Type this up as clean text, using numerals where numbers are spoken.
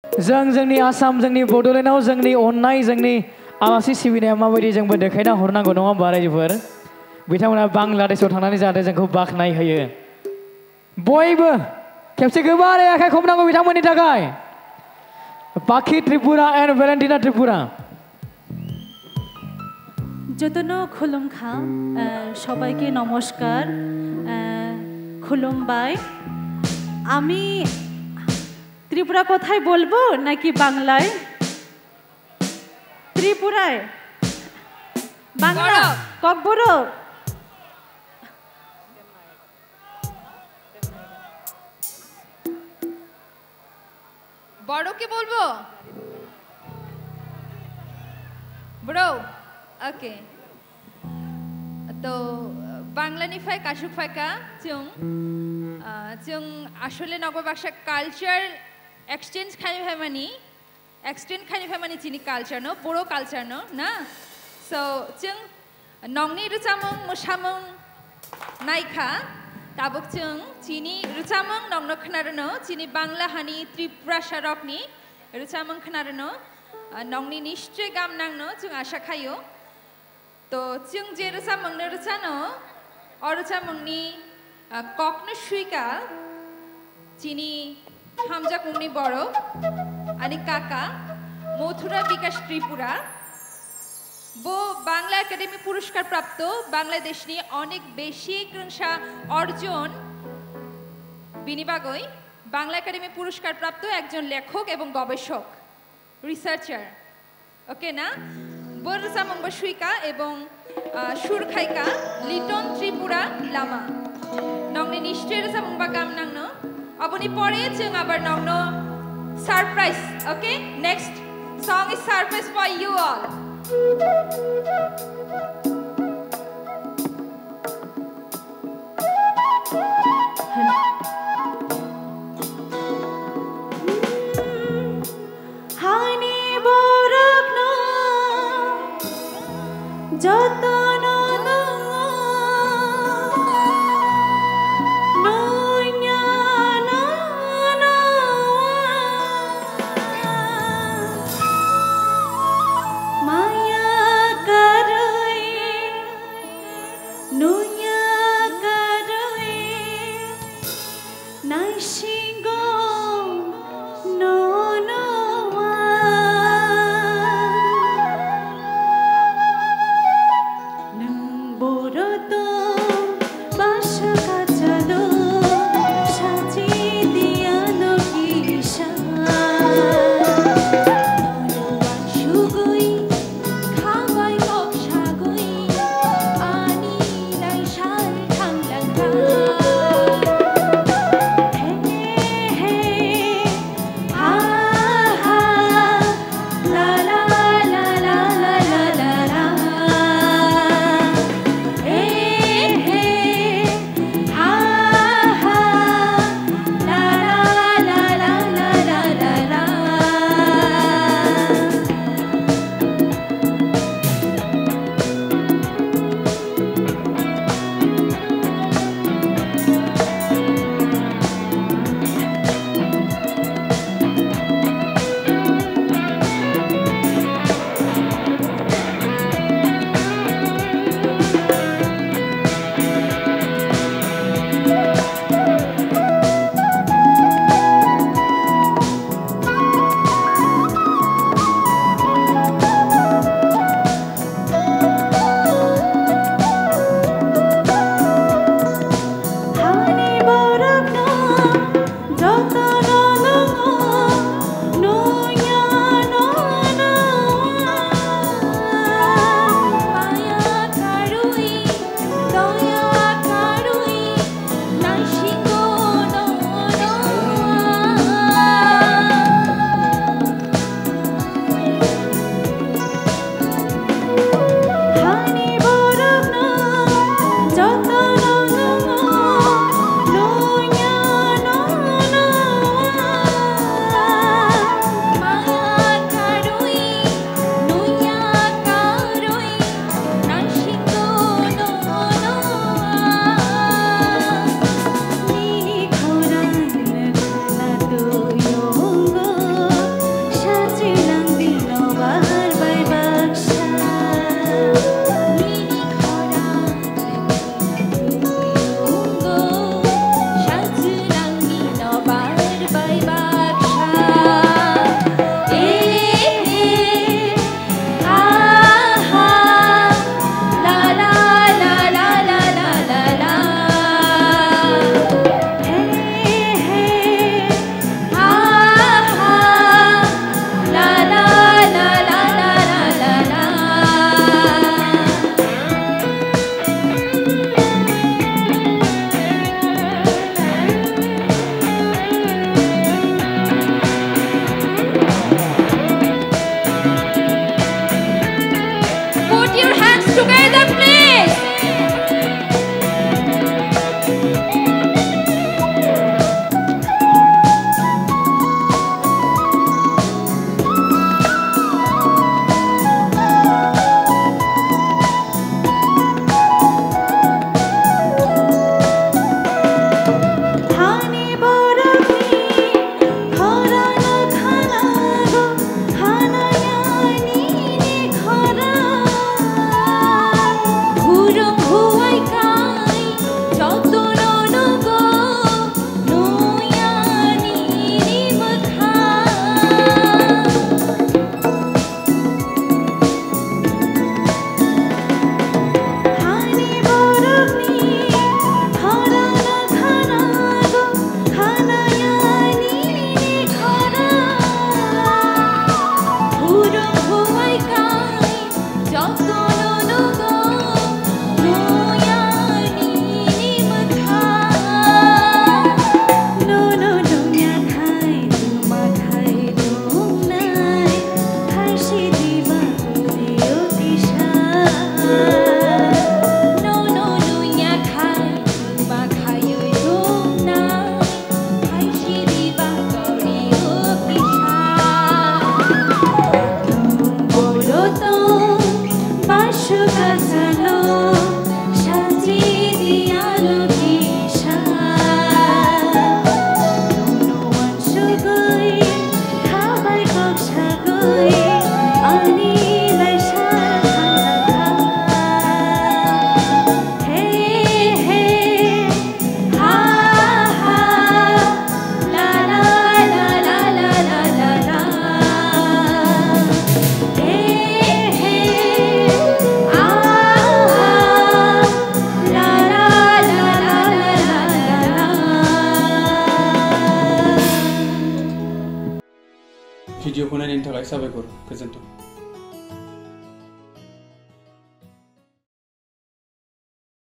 जोंनि आसाम जोंनि बड'लेण्डआव जोंनि अननाय जोंनि आलासि सिबिनाया माबायदि जोंबो देखायना हरनांगौ नङा होमबा रायजोफोर बिथांमोना बांलादेशआव थांनानै जाहाथे जोंखौ बाख्नाय होयो बयबो खेबसे गोबारै आखाइ खबनांगौ बिथांमोननि थाखाय पाखि त्रिपुरा एन्ड भेलेन्टिना त्रिपुरा যতনো খুলুমখা সবাইকে নমস্কার খুলুমবাই আমি ত্রিপুরা কথাই বলবো নাকি বাংলায় ত্রিপুরায় বাংলা ককবড় বড়কে বলবো ব্রো ওকে তো বাংলানিফাই কাশুকফাইকা जों जों আসলে নগরবাসা কালচার এক্সচেঞ্জ খানিফাই মানি চিনি কালচাर नो बर' कालचार नो ना सो जों नंनि रुचामं मुसामं नायखा ताबुक जों चिनि रुचामं नंनो खोनारनो चिनि बांला हानि त्रिपुरा सारकनि रुचामं खोनारनो नंनि निश्चय गाम नांनो जों आशा खायो तो जों जे रुचामंनो रुचानो अरुचामंनि ककनो सुइका चिनि हामजा कुंनि बड़ो आणि काका मथुरा विकास त्रिपुरा बो बांला एकाडेमी पुरस्कार प्राप्त बांलादेशनि अनेक बेशी कृंशा अर्जन बिनिबागै बांला एकाडेमी पुरस्कार प्राप्त एकजन लेखक एवं गवेषक रिसार्चार ओके ना बोरसामंग सुइका एवं सुरखाइका लिटन त्रिपुरा लामा नंनि निश्चय रसामंग गाम नांनो अबनि परे जों आबार नंनो surprise okay next song is surprise for you all हानि बोरकनो जतनो भिडिअखौ नायनायनि थाखाय साबायखर गोजोन्थों